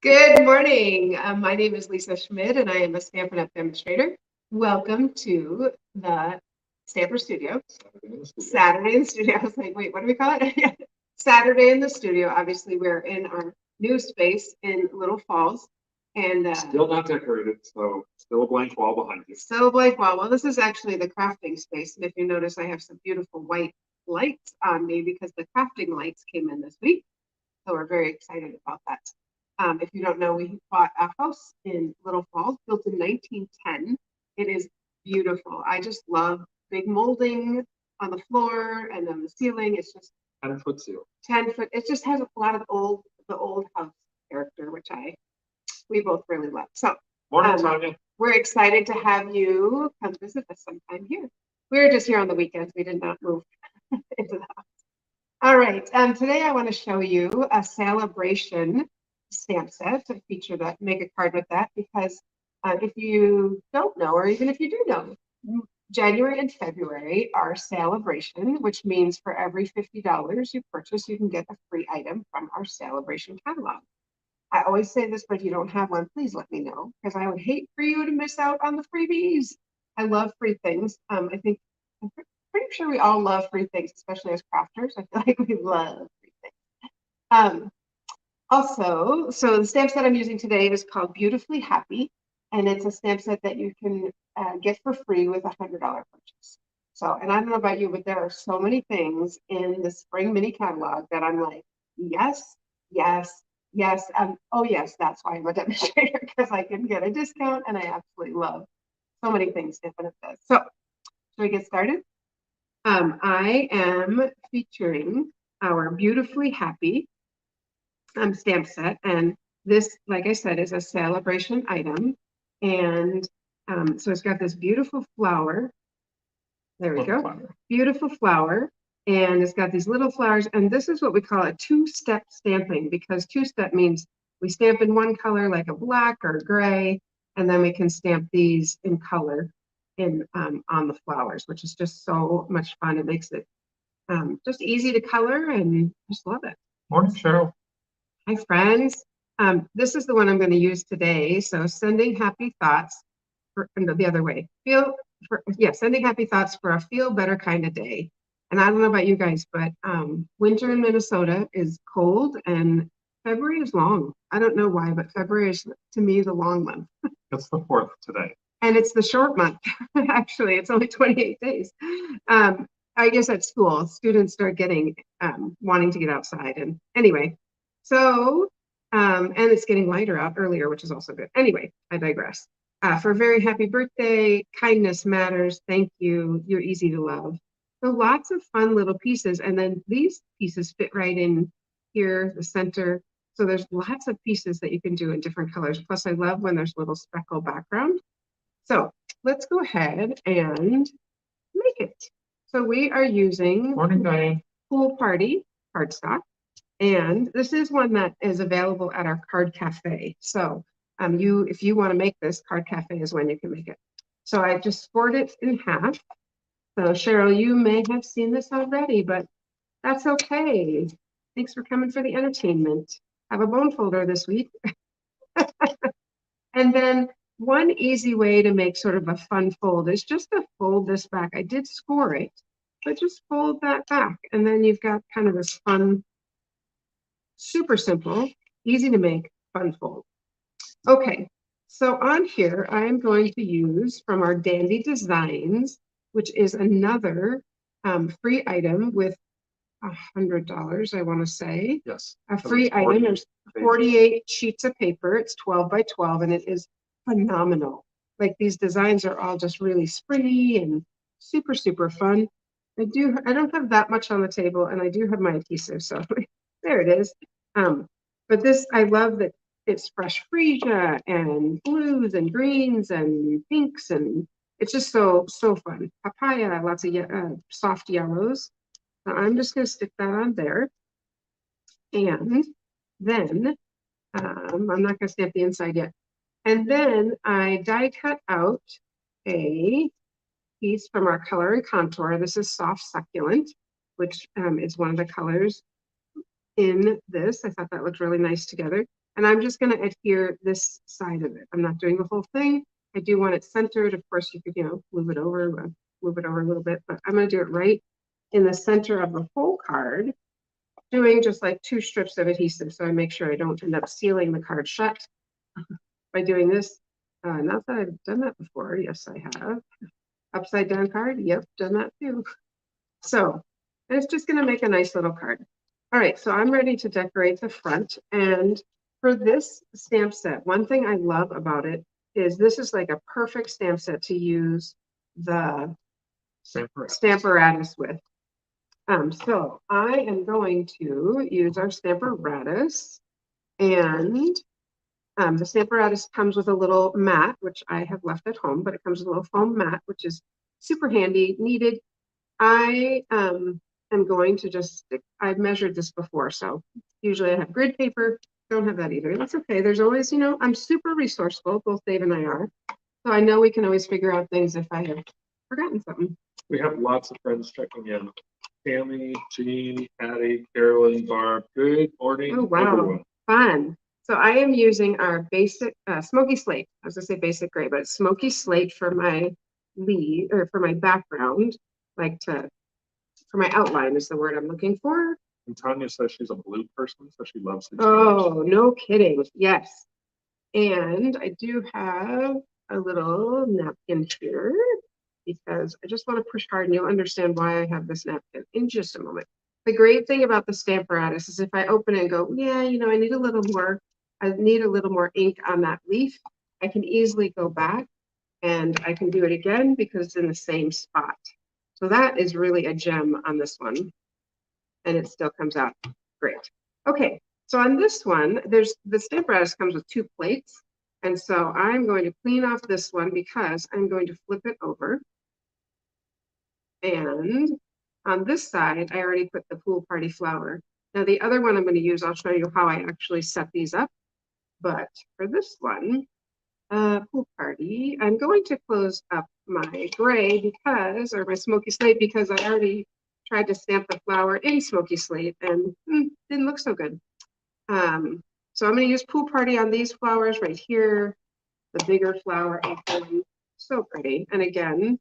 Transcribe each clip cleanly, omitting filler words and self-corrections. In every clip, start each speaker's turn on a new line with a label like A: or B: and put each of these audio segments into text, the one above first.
A: Good morning. My name is Lisa Schmidt, and I am a Stampin' Up! Demonstrator. Welcome to the Stamper Studio. Saturday in the studio. I was like, wait, what do we call it? Saturday in the studio. Obviously, we're in our new space in Little Falls. And
B: Still not decorated, so still a blank wall behind you.
A: still a blank wall. Well, this is actually the crafting space. And if you notice, I have some beautiful white lights on me because the crafting lights came in this week. So we're very excited about that. If you don't know, we bought a house in Little Falls, built in 1910. It is beautiful. I just love big molding on the floor and then the ceiling. It's just
B: 10-foot seal.
A: 10 foot. It just has a lot of the old house character, which we both really love. So
B: Morning, Tanya.
A: we're excited to have you come visit us sometime here. We were just here on the weekends. We did not move into the house. All right, today I want to show you a celebration stamp set to feature that, make a card with that, because if you don't know, or even if you do know, January and February are celebration, which means for every $50 you purchase, you can get a free item from our celebration catalog. I always say this, but if you don't have one, please let me know, because I would hate for you to miss out on the freebies. I love free things. I think I'm pretty sure we all love free things, especially as crafters. I feel like we love free things. Also, so the stamp set I'm using today is called Beautifully Happy, and it's a stamp set that you can get for free with a $100 purchase. So, and I don't know about you, but there are so many things in the spring mini catalog that I'm like, yes, yes, yes. Oh yes, that's why I'm a demonstrator, because I can get a discount, and I absolutely love so many things Stampin' Up! Does. So, should we get started? I am featuring our Beautifully Happy stamp set, and this, like I said, is a celebration item. And so it's got this beautiful flower. There we go. Beautiful flower. And it's got these little flowers. And this is what we call a two-step stamping, because two-step means we stamp in one color, like a black or gray, and then we can stamp these in color on the flowers, which is just so much fun. It makes it just easy to color, and just love it.
B: Morning, Cheryl.
A: Hi, friends. This is the one I'm going to use today. So sending happy thoughts no, the other way. Sending happy thoughts for a feel better kind of day. And I don't know about you guys, but winter in Minnesota is cold and February is long. I don't know why, but February is, to me, the long month.
B: It's the 4th today.
A: And it's the short month. Actually, it's only 28 days. I guess at school, students start getting wanting to get outside. And anyway, so, and it's getting lighter out earlier, which is also good. Anyway, I digress. For a very happy birthday, kindness matters. Thank you. You're easy to love. So lots of fun little pieces. And then these pieces fit right in here, the center. So there's lots of pieces that you can do in different colors. Plus, I love when there's little speckle background. So let's go ahead and make it. So we are using
B: Morning, Diane.
A: Pool Party cardstock. And this is one that is available at our Card Cafe. So if you want to make this, Card Cafe is when you can make it. So I just scored it in half. So Cheryl, you may have seen this already, but that's okay. Thanks for coming for the entertainment. Have a bone folder this week. And then one easy way to make sort of a fun fold is just to fold this back. I did score it, but just fold that back. And then you've got kind of this fun, super simple, easy to make, fun fold. Okay, so on here, I'm going to use from our Dandy Designs, which is another free item with $100, I want to say.
B: Yes.
A: A free item. There's 48 sheets of paper. It's 12 by 12, and it is phenomenal. Like, these designs are all just really springy and super, super fun. I don't have that much on the table, and I do have my adhesive, so there it is. But this, I love that it's fresh freesia and blues and greens and pinks, and it's just so fun. Papaya, lots of soft yellows. So I'm just going to stick that on there. And then I'm not going to stamp the inside yet. And then I die cut out a piece from our Color and Contour. This is Soft Succulent, which is one of the colors in this. I thought that looked really nice together. And I'm just going to adhere this side of it. I'm not doing the whole thing. I do want it centered. Of course, you could, move it over a little bit, but I'm going to do it right in the center of the whole card, doing just like 2 strips of adhesive. So I make sure I don't end up sealing the card shut by doing this. Not that I've done that before. Yes, I have. Upside down card. Yep, done that too. So it's just going to make a nice little card. All right, so I'm ready to decorate the front. And for this stamp set, one thing I love about it is this is like a perfect stamp set to use the Stamparatus with. So I am going to use our Stamparatus, and the Stamparatus comes with a little mat, which I have left at home, but it comes with a little foam mat, which is super handy, needed. I am going to just stick, I've measured this before, so usually I have grid paper, don't have that either. That's okay. There's always, I'm super resourceful, both Dave and I are. So I know we can always figure out things if I have forgotten something.
B: We have lots of friends checking in. Tammy, Jean, Patty, Carolyn, Barb, good morning.
A: Oh, wow. Everyone. Fun. So I am using our basic smoky slate. I was gonna say basic gray, but smoky slate for my lead or for my background, for my outline is the word I'm looking for.
B: And Tanya says she's a blue person, so she loves these.
A: Oh, no kidding. Yes. And I do have a little napkin here because I just want to push hard, and you'll understand why I have this napkin in just a moment. The great thing about the Stamparatus is if I open it and go, yeah, I need a little more ink on that leaf, I can easily go back and I can do it again because it's in the same spot. So that is really a gem on this one. And it still comes out great. Okay, so on this one, the Stamparatus comes with 2 plates. And so I'm going to clean off this one because I'm going to flip it over. And on this side, I already put the pool party flower. Now the other one I'm going to use, I'll show you how I actually set these up. But for this one, pool party, I'm going to close up my gray or my smoky slate, because I already tried to stamp the flower in smoky slate and didn't look so good. So I'm going to use pool party on these flowers right here, the bigger flower, so pretty. And again,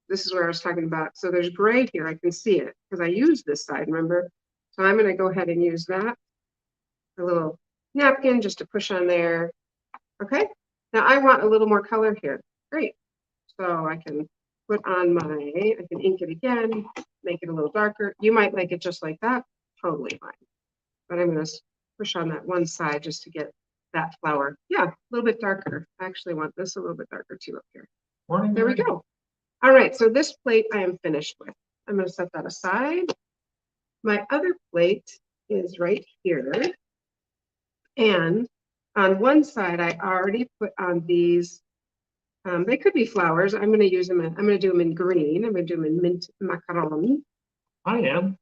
A: this is where I was talking about. So there's gray here, I can see it because I used this side, remember? So I'm going to go ahead and use that, a little napkin just to push on there. Okay, now I want a little more color here. Great. So I can put on I can ink it again, make it a little darker. You might like it just like that, totally fine. But I'm going to push on that one side just to get that flower. Yeah, a little bit darker. I actually want this a little bit darker too up here.
B: Morning.
A: There we go. All right, so this plate I am finished with. I'm going to set that aside. My other plate is right here. And on one side, I already put on these. They could be flowers. I'm going to use them. I'm going to do them in green. I'm going to do them in mint macaron.
B: I am.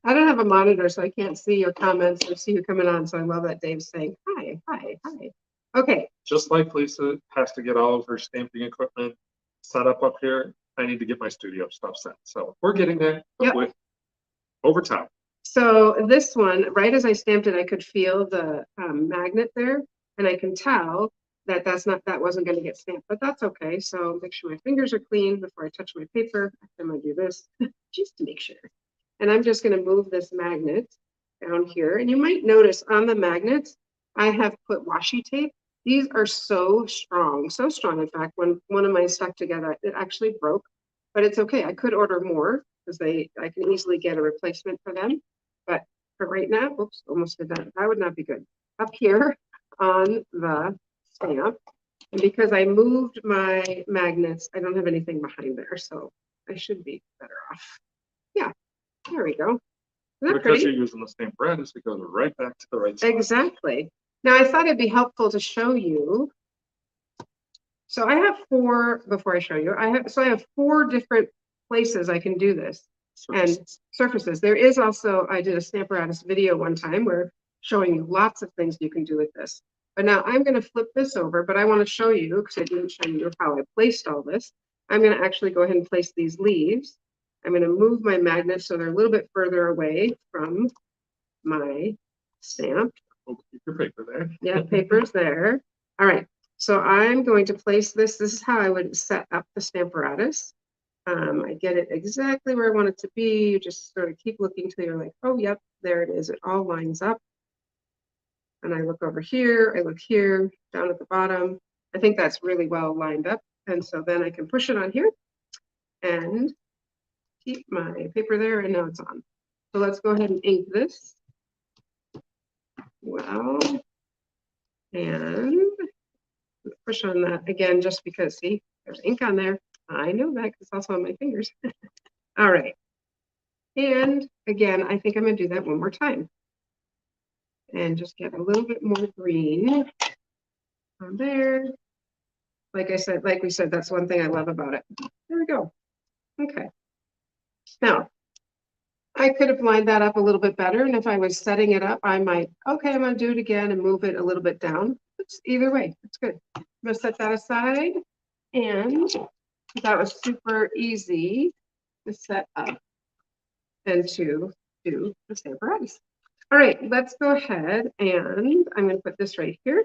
A: I don't have a monitor, so I can't see your comments or see you coming on. So I love that Dave's saying hi, hi, hi. Okay.
B: Just like Lisa has to get all of her stamping equipment set up here, I need to get my studio stuff set. So we're getting there, but with over time.
A: So this one, right as I stamped it, I could feel the magnet there, and I can tell that that wasn't going to get stamped, but that's okay. So make sure my fingers are clean before I touch my paper. I'm going to do this just to make sure. And I'm just going to move this magnet down here. And you might notice on the magnets, I have put washi tape. These are so strong, in fact, when one of mine stuck together, it actually broke, but it's okay. I could order more because I can easily get a replacement for them. But for right now, oops, almost did that. That would not be good. Up here on the stamp, and because I moved my magnets, I don't have anything behind there, so I should be better off. Yeah, there we go.
B: Because you're using the Stamparatus, it goes right back to the right spot.
A: Exactly. Now I thought it'd be helpful to show you. So I have 4, before I show you, I have 4 different places I can do this. And surfaces. There is also, I did a Stamparatus video one time where showing you lots of things you can do with this. But now I'm going to flip this over, but I want to show you, because I didn't show you how I placed all this. I'm going to actually go ahead and place these leaves. I'm going to move my magnets so they're a little bit further away from my stamp.
B: Oh, keep your paper there.
A: Yeah, paper's there. All right, so I'm going to place this. This is how I would set up the Stamparatus. I get it exactly where I want it to be. You just sort of keep looking till you're like, oh, yep, there it is. It all lines up. And I look over here, I look here, down at the bottom. I think that's really well lined up. And so then I can push it on here and keep my paper there, and now it's on. So let's go ahead and ink this. Well, and push on that again, just because, see, there's ink on there. I know that because it's also on my fingers. All right. And again, I think I'm going to do that one more time. And just get a little bit more green on there. Like I said, like we said, that's one thing I love about it. There we go. Okay. Now, I could have lined that up a little bit better. And if I was setting it up, I might, okay, I'm going to do it again and move it a little bit down. It's either way, it's good. I'm going to set that aside. And that was super easy to set up and to do the Stamparatus. All right, let's go ahead and I'm going to put this right here.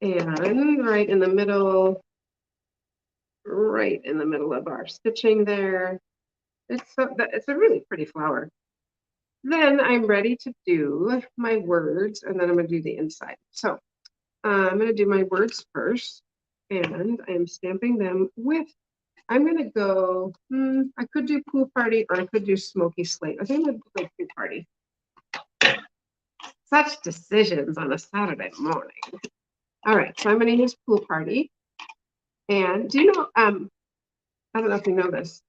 A: And right in the middle of our stitching there. It's a really pretty flower. Then I'm ready to do my words, and then I'm going to do the inside. So I'm going to do my words first, and I'm stamping them with, I'm going to go, I could do pool party or I could do smoky slate. I think I'm going to go pool party. Such decisions on a Saturday morning. All right, so I'm going to use pool party. And do you know, I don't know if you know this,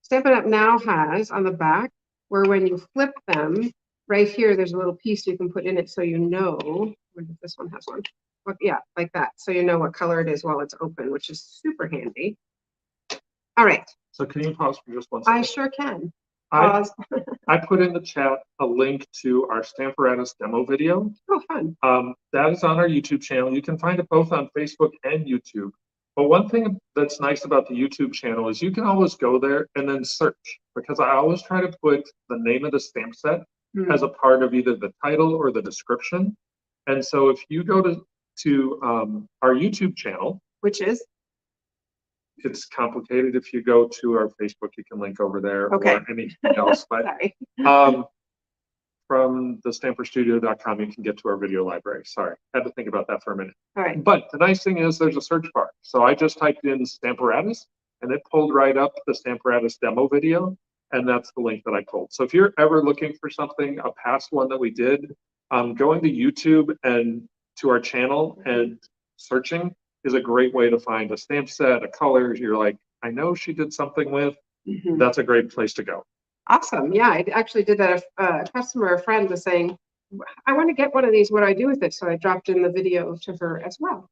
A: Stampin' Up! Now has on the back where when you flip them, right here, there's a little piece you can put in it so you know, this one has one. Well, yeah, like that. So you know what color it is while it's open, which is super handy. All right.
B: So can you pause for just one second?
A: I sure can.
B: Pause. I put in the chat a link to our Stamparatus demo video.
A: Oh, fun.
B: That is on our YouTube channel. You can find it both on Facebook and YouTube. But one thing that's nice about the YouTube channel is you can always go there and then search, because I always try to put the name of the stamp set as a part of either the title or the description. And so if you go to our YouTube channel,
A: which is,
B: it's complicated. If you go to our Facebook, you can link over there,
A: okay,
B: or anything else. But from the stamperstudio.com, you can get to our video library. Sorry, had to think about that for a minute.
A: All right.
B: But the nice thing is there's a search bar. So I just typed in Stamparatus, and it pulled right up the Stamparatus demo video, and that's the link that I pulled. So if you're ever looking for something, a past one that we did, going to YouTube and to our channel and searching is a great way to find a stamp set, a color you're like, I know she did something with. That's a great place to go.
A: Awesome. Yeah, I actually did that. A customer, a friend was saying, I want to get one of these. What do I do with it? So I dropped in the video to her as well.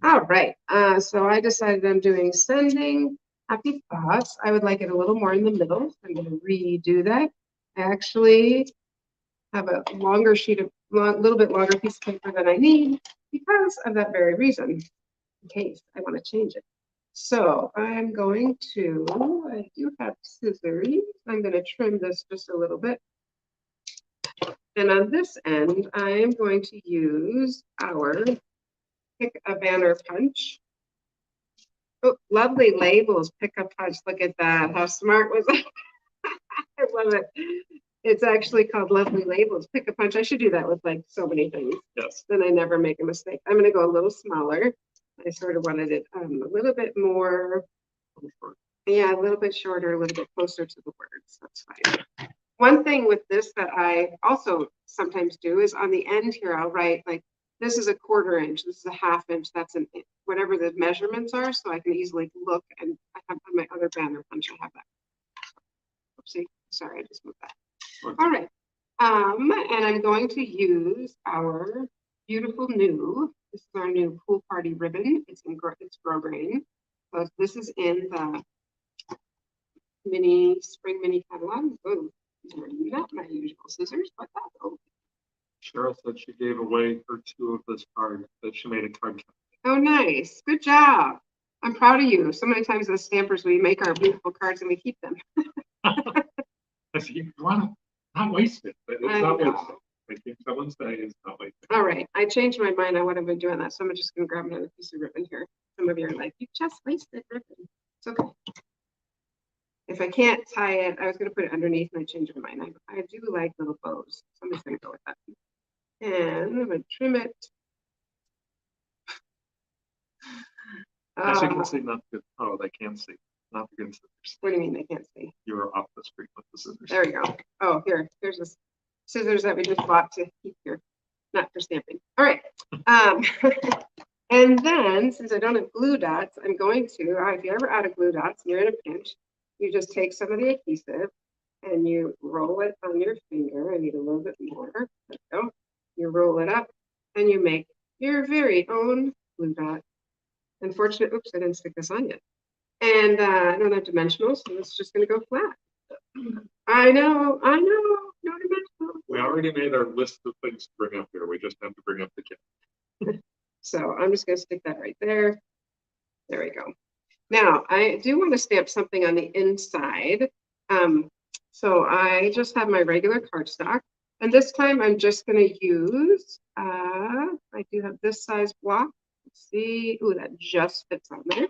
A: All right. So I decided I'm doing sending happy thoughts. I would like it a little more in the middle. I'm going to redo that. I actually have a longer sheet of, little bit longer piece of paper than I need because of that very reason, in case I want to change it. So I'm going to, I do have scissors. I'm going to trim this just a little bit. And on this end, I am going to use our Pick a Banner Punch. Oh, Lovely Labels Pick a Punch. Look at that. How smart was that? I love it. It's actually called Lovely Labels Pick a Punch. I should do that with like so many things.
B: Yes.
A: Then I never make a mistake. I'm going to go a little smaller. I sort of wanted it a little bit more, yeah, a little bit shorter, a little bit closer to the words. That's fine. One thing with this that I also sometimes do is on the end here, I'll write like, this is a 1/4 inch, this is a 1/2 inch, that's an inch, whatever the measurements are, so I can easily look, and I have on my other banner punch, I have that. Oopsie, sorry, I just moved that. All right, and I'm going to use our beautiful new, this is our new Pool Party ribbon. It's in grosgrain. So this is in the spring mini catalog. Oh, these are not my usual scissors, but that's okay.
B: Cheryl said she gave away her 2 of this card, that she made a card.
A: Oh, nice. Good job. I'm proud of you. So many times as stampers, we make our beautiful cards and we keep them.
B: If you want to, not waste it, but
A: I
B: it's not
A: know.
B: wasted. I think someone's day is not wasted.
A: All right, I changed my mind. I would have been doing that, so I'm just gonna grab another piece of ribbon here. Some of you are like, you just wasted ribbon. It's okay. If I can't tie it, I was gonna put it underneath and I changed my mind. I do like little bows, so I'm just gonna go with that. And I'm gonna trim it.
B: As you can see, not good. Oh, they can see. Not the good scissors.
A: What do you mean they can't see?
B: You were off the screen with the scissors.
A: There we go. Oh, here's the scissors that we just bought to keep here, not for stamping. All right. And then since I don't have glue dots, I'm going to, if you're ever out of glue dots and you're in a pinch, you just take some of the adhesive and you roll it on your finger. I need a little bit more. There we go. You roll it up and you make your very own glue dot. Unfortunately, oops, I didn't stick this on yet. And I don't have dimensional, so it's just going to go flat. I know, no dimensional.
B: We already made our list of things to bring up here. We just have to bring up the kit.
A: So I'm just going to stick that right there. There we go. Now, I do want to stamp something on the inside. So I just have my regular cardstock. And this time I'm just going to use, I do have this size block. Let's see. Ooh, that just fits on there.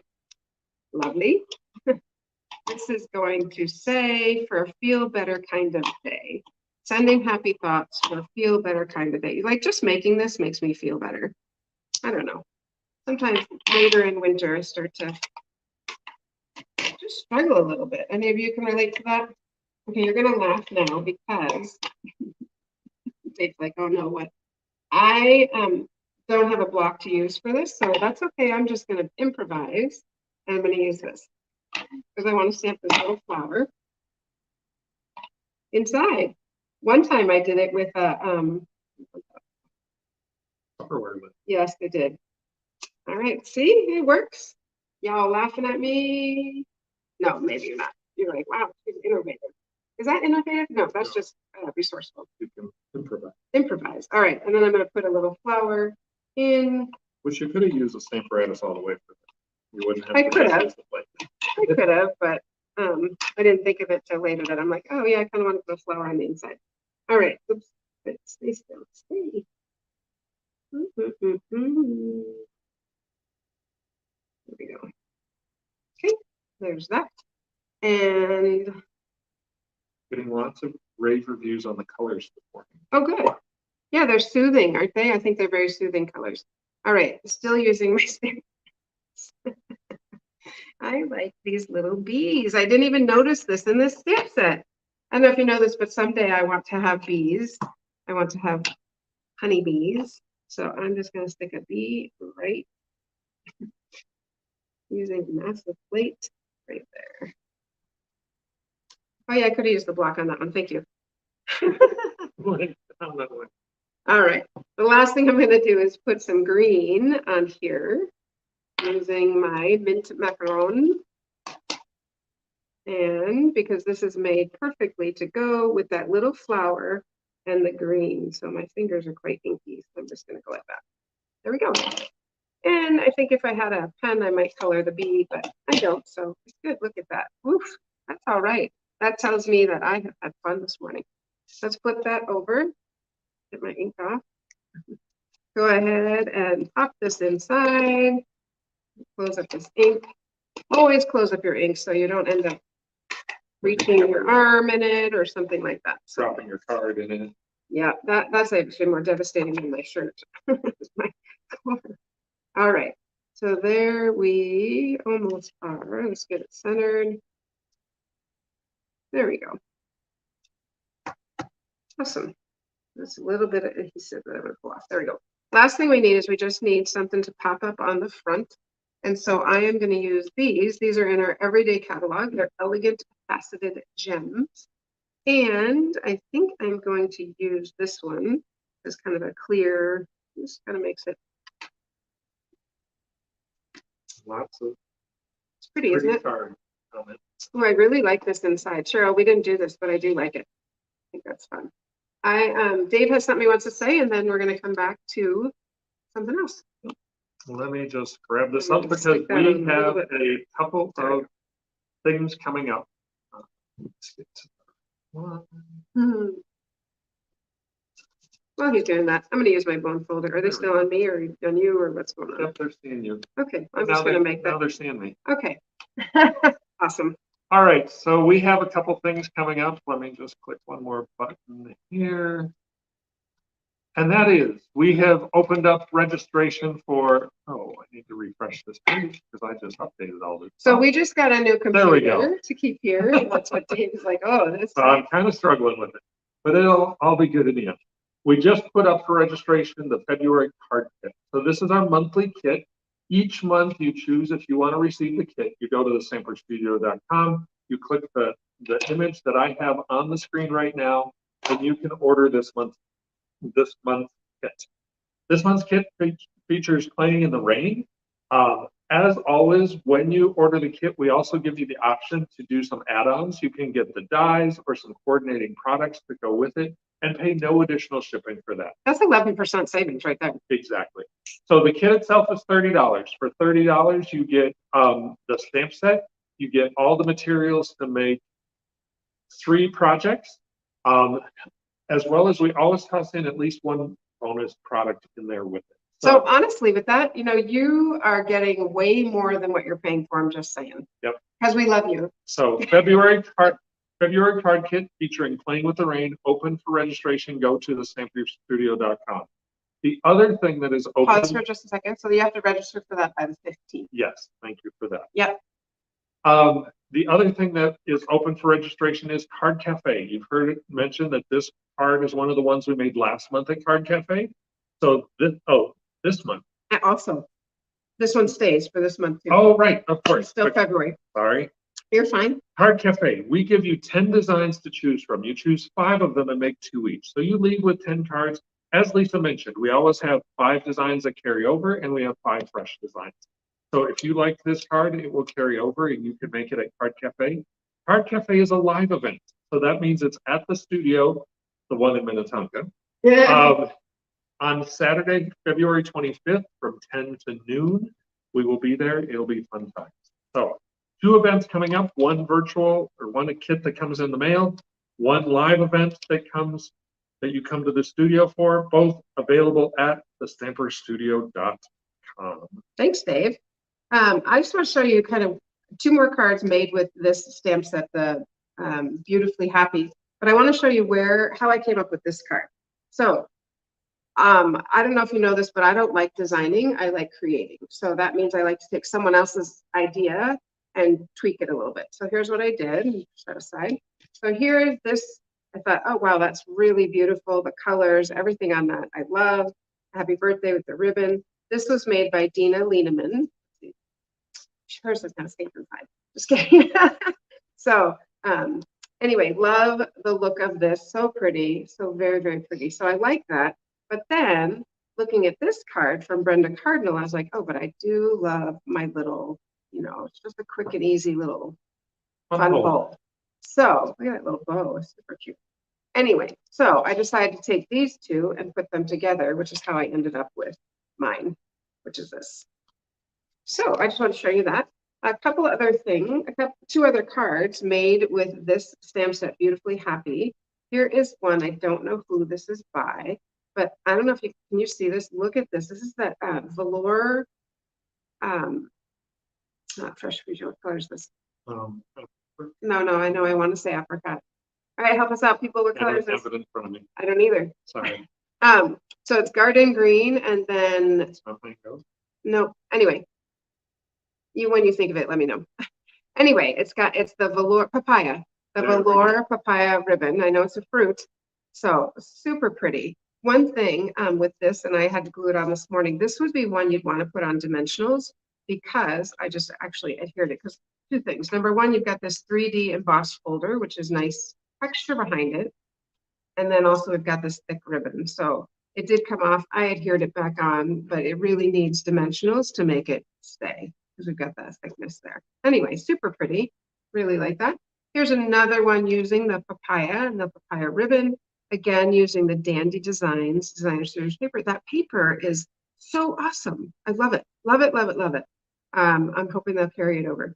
A: Lovely. This is going to say, for a feel better kind of day. Sending happy thoughts for a feel better kind of day. Like just making this makes me feel better. I don't know. Sometimes later in winter, I start to just struggle a little bit. Any of you can relate to that? Okay, you're going to laugh now because it's like, oh no, what? I don't have a block to use for this, so that's okay. I'm just going to improvise. And I'm going to use this because I want to stamp this little flower inside. One time I did it with a yes, I did. All right, see, it works. Y'all laughing at me? No, maybe you're not. You're like, wow, she's innovative. Is that innovative? No, that's just resourceful.
B: You can improvise.
A: Improvise. All right, and then I'm going to put a little flower in.
B: Which you could have used a stamparatus all the way for that. You wouldn't have.
A: I could have. I could have, but I didn't think of it till later that I'm like, oh yeah, I kind of want to put a flower on the inside. All right, oops, stay still, stay. There we go. Okay, there's that. And
B: getting lots of rave reviews on the colors this morning.
A: Oh, good. Yeah, they're soothing, aren't they? I think they're very soothing colors. All right, still using my stamp. I like these little bees. I didn't even notice this in this stamp set. I don't know if you know this, but someday I want to have bees. I want to have honeybees. So I'm just going to stick a bee right using a massive plate right there. Oh yeah, I could have used the block on that one. Thank you. All right. The last thing I'm going to do is put some green on here using my mint macaron. And because this is made perfectly to go with that little flower and the green. So my fingers are quite inky. So I'm just going to go like that. There we go. And I think if I had a pen, I might color the bee, but I don't. So it's good. Look at that. Oof, that's all right. That tells me that I have had fun this morning. Let's flip that over. Get my ink off. Go ahead and pop this inside. Close up this ink. Always close up your ink so you don't end up reaching your arm in it or something like that.
B: Dropping your card in it.
A: Yeah, that's actually more devastating than my shirt. My all right, so there we almost are. Let's get it centered. There we go. Awesome. That's a little bit of adhesive that I'm going to pull off. There we go. Last thing we need is we just need something to pop up on the front. And so I am going to use these. These are in our everyday catalog. They're elegant faceted gems. And I think I'm going to use this one as kind of a clear, this kind of makes it.
B: Lots of
A: it's pretty, isn't it?
B: Card.
A: Oh, I really like this inside. Cheryl, we didn't do this, but I do like it. I think that's fun. Dave has something he wants to say, and then we're going to come back to something else.
B: Let me just grab this up because we have a couple of things coming up. Let's get to one.
A: Hmm. While he's doing that, I'm gonna use my bone folder. Are they
B: There we
A: still on me or on you or what's going on?
B: Yep, they're seeing you.
A: Okay, I'm
B: Now
A: just gonna make
B: now
A: that.
B: they're seeing me.
A: Okay. Awesome.
B: All right, so we have a couple things coming up. Let me just click one more button here. And that is, we have opened up registration for, oh, I need to refresh this page because I just updated all this.
A: So
B: stuff.
A: we just got a new
B: There we go.
A: computer to keep here. And that's what Dave is like, oh, this.
B: So I'm kind of struggling with it, but it'll all be good in the end. We just put up for registration the February card kit. So this is our monthly kit. Each month you choose if you want to receive the kit. You go to thestamperstudio.com, you click the image that I have on the screen right now, and you can order this month's kit. This month's kit features Playing in the Rain. As always, when you order the kit, we also give you the option to do some add-ons. You can get the dies or some coordinating products to go with it and pay no additional shipping for that.
A: That's 11% savings right there.
B: Exactly. So the kit itself is $30. For $30, you get the stamp set, you get all the materials to make 3 projects, as well as we always toss in at least one bonus product in there with it.
A: So honestly, with that, you are getting way more than what you're paying for. I'm just saying.
B: Yep.
A: Because we love you.
B: So February card kit featuring Playing with the Rain, open for registration. Go to thestamperstudio.com. The other thing that is open.
A: Pause for just a second. So you have to register for that by the 15th.
B: Yes, thank you for that.
A: Yep.
B: The other thing that is open for registration is Card Cafe. You've heard it mentioned that this card is one of the ones we made last month at Card Cafe. So this month.
A: And also, this one stays for this month too.
B: Oh, right, of course.
A: It's still February.
B: Sorry.
A: You're fine.
B: Card Cafe, we give you 10 designs to choose from. You choose 5 of them and make 2 each. So you leave with 10 cards. As Lisa mentioned, we always have 5 designs that carry over and we have 5 fresh designs. So if you like this card, it will carry over and you can make it at Card Cafe. Card Cafe is a live event. So that means it's at the studio, the one in Minnetonka.
A: Yeah.
B: On Saturday, February 25th from 10 to noon, we will be there. It'll be fun times. So 2 events coming up, one virtual or one a kit that comes in the mail, one live event that you come to the studio for, both available at thestamperstudio.com.
A: Thanks, Dave. I just want to show you kind of 2 more cards made with this stamp set, the Beautifully Happy. But I want to show you how I came up with this card. So I don't know if you know this, but I don't like designing. I like creating. So that means I like to take someone else's idea and tweak it a little bit. So here's what I did. Set aside. So here is this. I thought, oh, wow, that's really beautiful. The colors, everything on that, I love. Happy birthday with the ribbon. This was made by Dina Lieneman. Hers is going to stay inside. Just kidding. So anyway, love the look of this. So pretty. So very, very pretty. So I like that. But then looking at this card from Brenda Cardinal, I was like, oh, but I do love my little, it's just a quick and easy little fun bow. So look at that little bow. It's super cute. Anyway, so I decided to take these 2 and put them together, which is how I ended up with mine, which is this. So I just want to show you that. A couple other things, 2 other cards made with this stamp set, Beautifully Happy. Here is one. I don't know who this is by, but I don't know if can you see this? Look at this. This is that velour. Not fresh fusion. What color is this? No, I know. I want to say apricot. All right, help us out, people. What color is this?
B: I don't have it in front of me.
A: I don't either.
B: Sorry.
A: So it's garden green, and then
B: It's not mango.
A: no. Anyway, when you think of it, let me know. Anyway, it's the velour papaya, velour papaya ribbon. I know it's a fruit, so super pretty. One thing with this, and I had to glue it on this morning. This would be one you'd want to put on dimensionals because I just actually adhered it. Because 2 things. Number 1, you've got this 3D embossed folder, which is nice texture behind it, and then also we've got this thick ribbon. So it did come off. I adhered it back on, but it really needs dimensionals to make it stay because we've got that thickness there. Anyway, super pretty. Really like that. Here's another one using the papaya and the papaya ribbon. Again, using the Dandy Designs Designer Series paper. That paper is so awesome. I love it. Love it, love it, love it. I'm hoping they'll carry it over.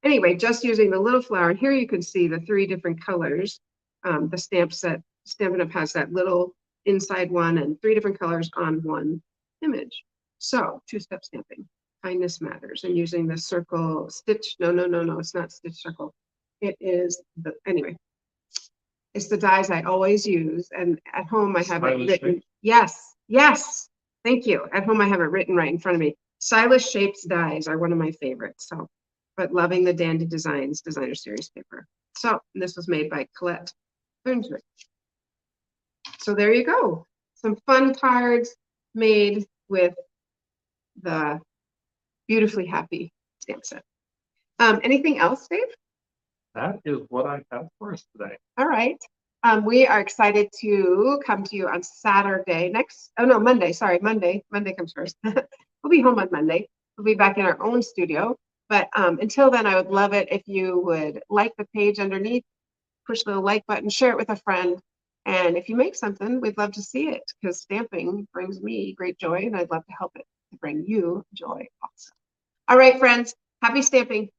A: Anyway, just using the little flower, and here you can see the 3 different colors. The stamp set, Stampin' Up! Has that little inside one and 3 different colors on one image. So 2-step stamping, kindness matters, and using the circle stitch. No, it's not stitch circle. It is anyway. It's the dies I always use, and at home I have it written. Yes, thank you. At home I have it written right in front of me. Stylish Shapes dies are one of my favorites. So, but loving the Dandy Designs Designer Series paper. So this was made by Colette Brunswick. So there you go. Some fun cards made with the Beautifully Happy stamp set. Anything else, Dave?
B: That is what I have for us today.
A: All right. We are excited to come to you on Saturday Monday. Sorry, Monday. Monday comes first. We'll be home on Monday. We'll be back in our own studio. But until then, I would love it if you would like the page underneath, push the like button, share it with a friend. And if you make something, we'd love to see it because stamping brings me great joy and I'd love to help it to bring you joy also. All right, friends, happy stamping.